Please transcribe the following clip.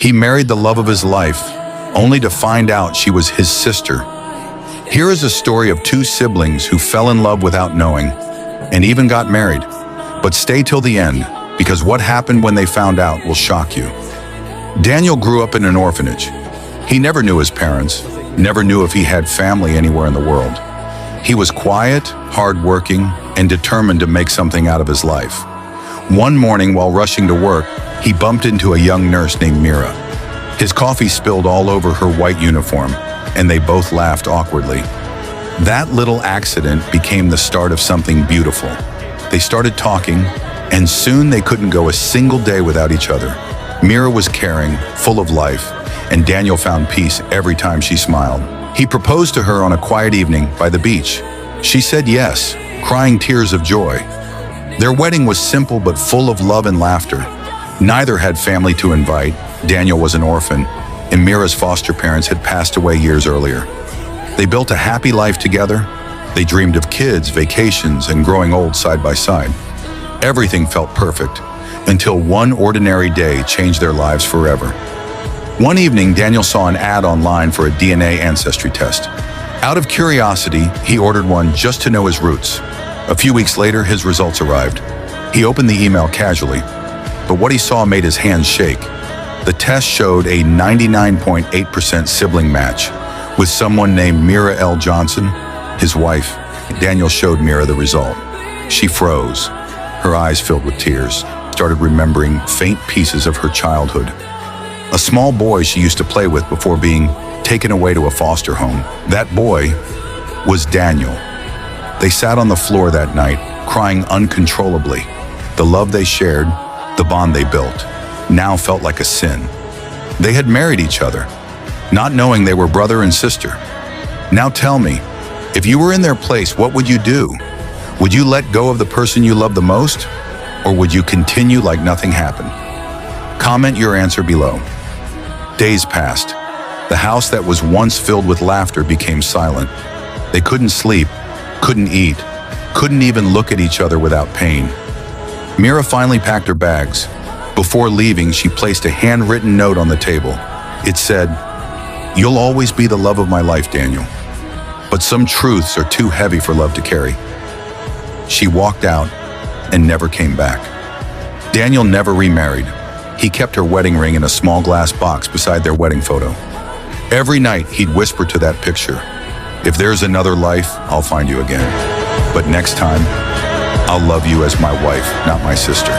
He married the love of his life, only to find out she was his sister. Here is a story of two siblings who fell in love without knowing, and even got married. But stay till the end, because what happened when they found out will shock you. Daniel grew up in an orphanage. He never knew his parents, never knew if he had family anywhere in the world. He was quiet, hardworking, and determined to make something out of his life. One morning while rushing to work, he bumped into a young nurse named Mira. His coffee spilled all over her white uniform, and they both laughed awkwardly. That little accident became the start of something beautiful. They started talking, and soon they couldn't go a single day without each other. Mira was caring, full of life, and Daniel found peace every time she smiled. He proposed to her on a quiet evening by the beach. She said yes, crying tears of joy. Their wedding was simple but full of love and laughter. Neither had family to invite. Daniel was an orphan, and Mira's foster parents had passed away years earlier. They built a happy life together. They dreamed of kids, vacations, and growing old side by side. Everything felt perfect, until one ordinary day changed their lives forever. One evening, Daniel saw an ad online for a DNA ancestry test. Out of curiosity, he ordered one just to know his roots. A few weeks later, his results arrived. He opened the email casually, but what he saw made his hands shake. The test showed a 99.8% sibling match with someone named Mira L. Johnson, his wife. Daniel showed Mira the result. She froze. Her eyes filled with tears, started remembering faint pieces of her childhood. A small boy she used to play with before being taken away to a foster home. That boy was Daniel. They sat on the floor that night, crying uncontrollably. The love they shared, the bond they built, now felt like a sin. They had married each other, not knowing they were brother and sister. Now tell me, if you were in their place, what would you do? Would you let go of the person you love the most? Or would you continue like nothing happened? Comment your answer below. Days passed. The house that was once filled with laughter became silent. They couldn't sleep, couldn't eat, couldn't even look at each other without pain. Mira finally packed her bags. Before leaving, she placed a handwritten note on the table. It said, "You'll always be the love of my life, Daniel. But some truths are too heavy for love to carry." She walked out and never came back. Daniel never remarried. He kept her wedding ring in a small glass box beside their wedding photo. Every night, he'd whisper to that picture, "If there's another life, I'll find you again. But next time, I'll love you as my wife, not my sister."